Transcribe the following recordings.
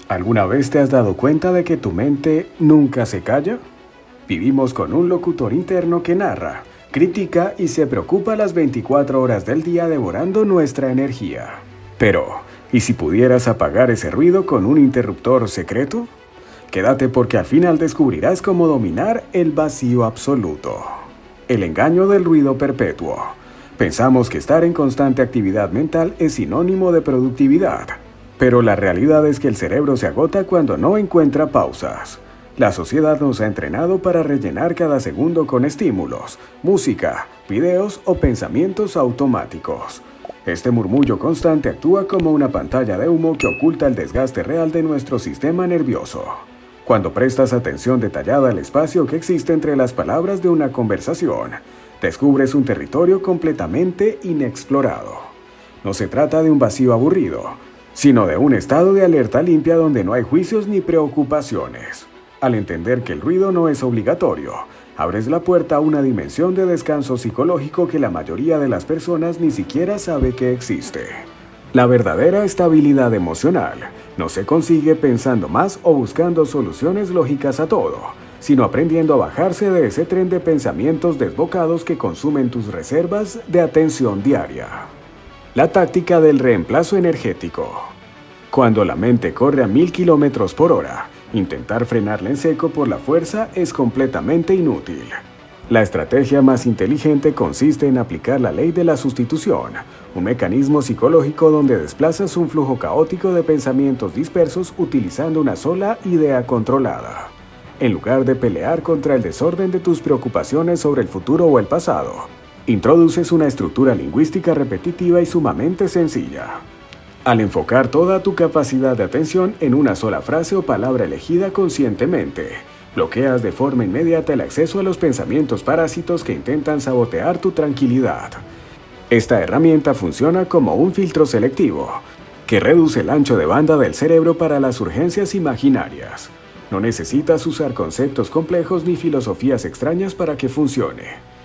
¿Alguna vez te has dado cuenta de que tu mente nunca se calla? Vivimos con un locutor interno que narra, critica y se preocupa las 24 horas del día devorando nuestra energía. Pero, ¿y si pudieras apagar ese ruido con un interruptor secreto? Quédate porque al final descubrirás cómo dominar el vacío absoluto. El engaño del ruido perpetuo. Pensamos que estar en constante actividad mental es sinónimo de productividad. Pero la realidad es que el cerebro se agota cuando no encuentra pausas. La sociedad nos ha entrenado para rellenar cada segundo con estímulos, música, videos o pensamientos automáticos. Este murmullo constante actúa como una pantalla de humo que oculta el desgaste real de nuestro sistema nervioso. Cuando prestas atención detallada al espacio que existe entre las palabras de una conversación, descubres un territorio completamente inexplorado. No se trata de un vacío aburrido, sino de un estado de alerta limpia donde no hay juicios ni preocupaciones. Al entender que el ruido no es obligatorio, abres la puerta a una dimensión de descanso psicológico que la mayoría de las personas ni siquiera sabe que existe. La verdadera estabilidad emocional no se consigue pensando más o buscando soluciones lógicas a todo, sino aprendiendo a bajarse de ese tren de pensamientos desbocados que consumen tus reservas de atención diaria. La táctica del reemplazo energético. Cuando la mente corre a 1000 km por hora, intentar frenarla en seco por la fuerza es completamente inútil. La estrategia más inteligente consiste en aplicar la ley de la sustitución, un mecanismo psicológico donde desplazas un flujo caótico de pensamientos dispersos utilizando una sola idea controlada. En lugar de pelear contra el desorden de tus preocupaciones sobre el futuro o el pasado, introduces una estructura lingüística repetitiva y sumamente sencilla. Al enfocar toda tu capacidad de atención en una sola frase o palabra elegida conscientemente, bloqueas de forma inmediata el acceso a los pensamientos parásitos que intentan sabotear tu tranquilidad. Esta herramienta funciona como un filtro selectivo, que reduce el ancho de banda del cerebro para las urgencias imaginarias. No necesitas usar conceptos complejos ni filosofías extrañas para que funcione.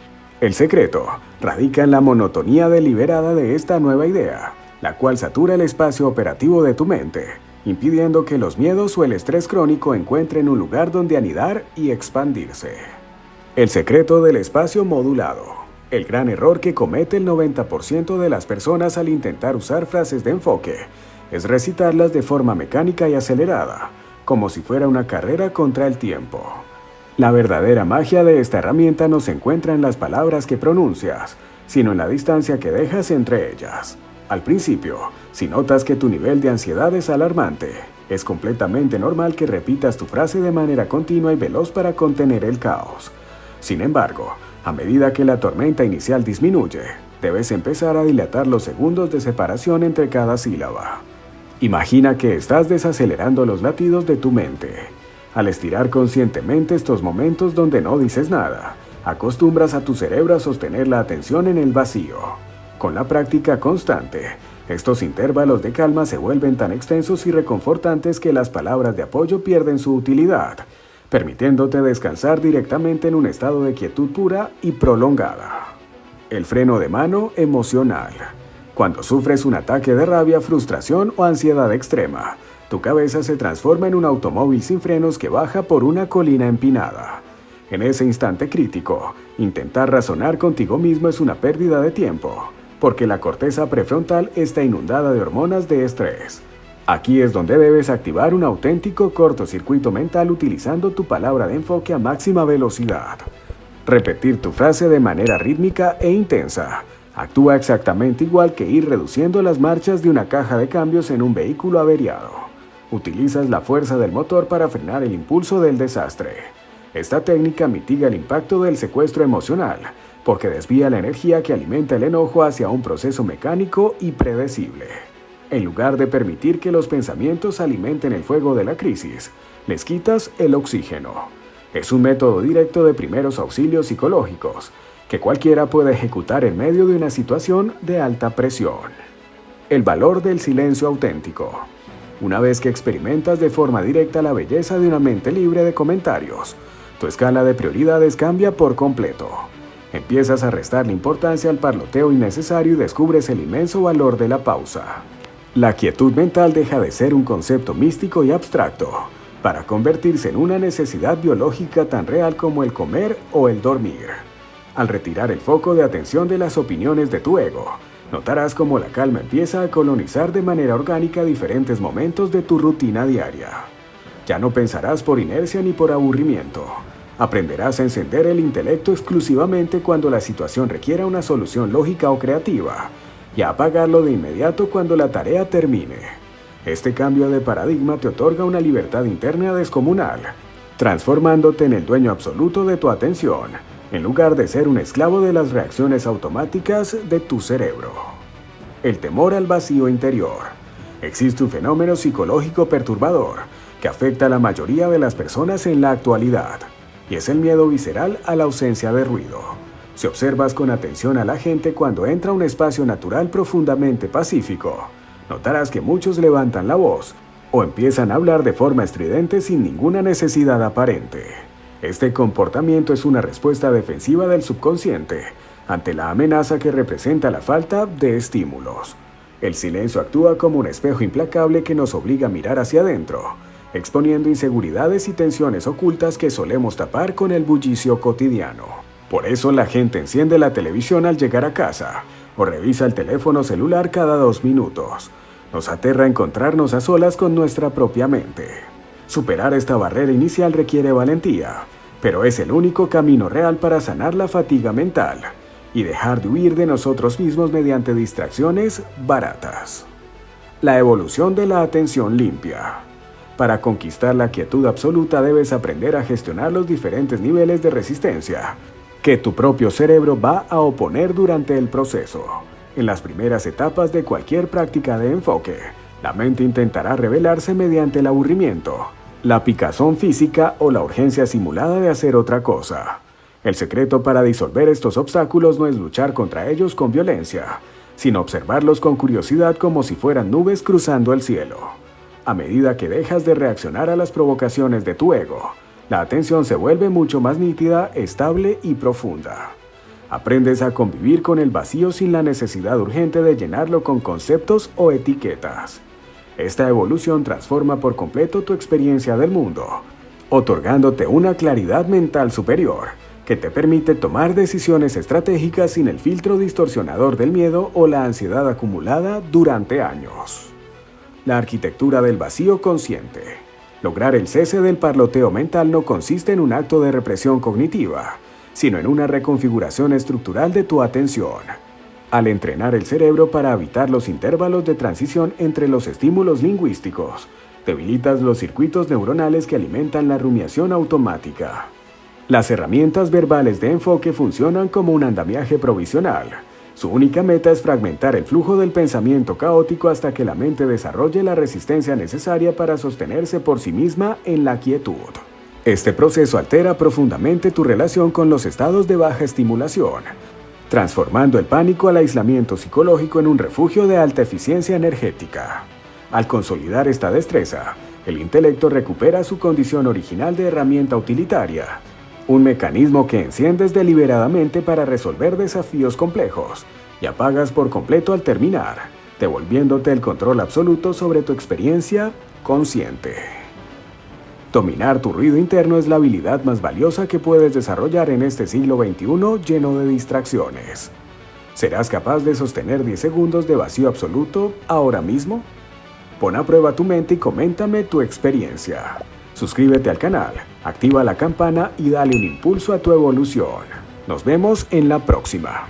El secreto radica en la monotonía deliberada de esta nueva idea, la cual satura el espacio operativo de tu mente, impidiendo que los miedos o el estrés crónico encuentren un lugar donde anidar y expandirse. El secreto del espacio modulado. El gran error que comete el 90% de las personas al intentar usar frases de enfoque es recitarlas de forma mecánica y acelerada, como si fuera una carrera contra el tiempo. La verdadera magia de esta herramienta no se encuentra en las palabras que pronuncias, sino en la distancia que dejas entre ellas. Al principio, si notas que tu nivel de ansiedad es alarmante, es completamente normal que repitas tu frase de manera continua y veloz para contener el caos. Sin embargo, a medida que la tormenta inicial disminuye, debes empezar a dilatar los segundos de separación entre cada sílaba. Imagina que estás desacelerando los latidos de tu mente. Al estirar conscientemente estos momentos donde no dices nada, acostumbras a tu cerebro a sostener la atención en el vacío. Con la práctica constante, estos intervalos de calma se vuelven tan extensos y reconfortantes que las palabras de apoyo pierden su utilidad, permitiéndote descansar directamente en un estado de quietud pura y prolongada. El freno de mano emocional. Cuando sufres un ataque de rabia, frustración o ansiedad extrema, tu cabeza se transforma en un automóvil sin frenos que baja por una colina empinada. En ese instante crítico, intentar razonar contigo mismo es una pérdida de tiempo, porque la corteza prefrontal está inundada de hormonas de estrés. Aquí es donde debes activar un auténtico cortocircuito mental utilizando tu palabra de enfoque a máxima velocidad. Repetir tu frase de manera rítmica e intensa actúa exactamente igual que ir reduciendo las marchas de una caja de cambios en un vehículo averiado. Utilizas la fuerza del motor para frenar el impulso del desastre. Esta técnica mitiga el impacto del secuestro emocional, porque desvía la energía que alimenta el enojo hacia un proceso mecánico y predecible. En lugar de permitir que los pensamientos alimenten el fuego de la crisis, les quitas el oxígeno. Es un método directo de primeros auxilios psicológicos, que cualquiera puede ejecutar en medio de una situación de alta presión. El valor del silencio auténtico. Una vez que experimentas de forma directa la belleza de una mente libre de comentarios, tu escala de prioridades cambia por completo. Empiezas a restarle importancia al parloteo innecesario y descubres el inmenso valor de la pausa. La quietud mental deja de ser un concepto místico y abstracto, para convertirse en una necesidad biológica tan real como el comer o el dormir. Al retirar el foco de atención de las opiniones de tu ego, notarás cómo la calma empieza a colonizar de manera orgánica diferentes momentos de tu rutina diaria. Ya no pensarás por inercia ni por aburrimiento. Aprenderás a encender el intelecto exclusivamente cuando la situación requiera una solución lógica o creativa, y a apagarlo de inmediato cuando la tarea termine. Este cambio de paradigma te otorga una libertad interna descomunal, transformándote en el dueño absoluto de tu atención, en lugar de ser un esclavo de las reacciones automáticas de tu cerebro. El temor al vacío interior. Existe un fenómeno psicológico perturbador que afecta a la mayoría de las personas en la actualidad, y es el miedo visceral a la ausencia de ruido. Si observas con atención a la gente cuando entra a un espacio natural profundamente pacífico, notarás que muchos levantan la voz o empiezan a hablar de forma estridente sin ninguna necesidad aparente. Este comportamiento es una respuesta defensiva del subconsciente ante la amenaza que representa la falta de estímulos. El silencio actúa como un espejo implacable que nos obliga a mirar hacia adentro, exponiendo inseguridades y tensiones ocultas que solemos tapar con el bullicio cotidiano. Por eso la gente enciende la televisión al llegar a casa o revisa el teléfono celular cada 2 minutos. Nos aterra encontrarnos a solas con nuestra propia mente. Superar esta barrera inicial requiere valentía, pero es el único camino real para sanar la fatiga mental y dejar de huir de nosotros mismos mediante distracciones baratas. La evolución de la atención limpia. Para conquistar la quietud absoluta debes aprender a gestionar los diferentes niveles de resistencia que tu propio cerebro va a oponer durante el proceso. En las primeras etapas de cualquier práctica de enfoque, la mente intentará rebelarse mediante el aburrimiento, la picazón física o la urgencia simulada de hacer otra cosa. El secreto para disolver estos obstáculos no es luchar contra ellos con violencia, sino observarlos con curiosidad como si fueran nubes cruzando el cielo. A medida que dejas de reaccionar a las provocaciones de tu ego, la atención se vuelve mucho más nítida, estable y profunda. Aprendes a convivir con el vacío sin la necesidad urgente de llenarlo con conceptos o etiquetas. Esta evolución transforma por completo tu experiencia del mundo, otorgándote una claridad mental superior que te permite tomar decisiones estratégicas sin el filtro distorsionador del miedo o la ansiedad acumulada durante años. La arquitectura del vacío consciente. Lograr el cese del parloteo mental no consiste en un acto de represión cognitiva, sino en una reconfiguración estructural de tu atención. Al entrenar el cerebro para evitar los intervalos de transición entre los estímulos lingüísticos, debilitas los circuitos neuronales que alimentan la rumiación automática. Las herramientas verbales de enfoque funcionan como un andamiaje provisional. Su única meta es fragmentar el flujo del pensamiento caótico hasta que la mente desarrolle la resistencia necesaria para sostenerse por sí misma en la quietud. Este proceso altera profundamente tu relación con los estados de baja estimulación, transformando el pánico al aislamiento psicológico en un refugio de alta eficiencia energética. Al consolidar esta destreza, el intelecto recupera su condición original de herramienta utilitaria, un mecanismo que enciendes deliberadamente para resolver desafíos complejos y apagas por completo al terminar, devolviéndote el control absoluto sobre tu experiencia consciente. Dominar tu ruido interno es la habilidad más valiosa que puedes desarrollar en este siglo XXI lleno de distracciones. ¿Serás capaz de sostener 10 segundos de vacío absoluto ahora mismo? Pon a prueba tu mente y coméntame tu experiencia. Suscríbete al canal, activa la campana y dale un impulso a tu evolución. Nos vemos en la próxima.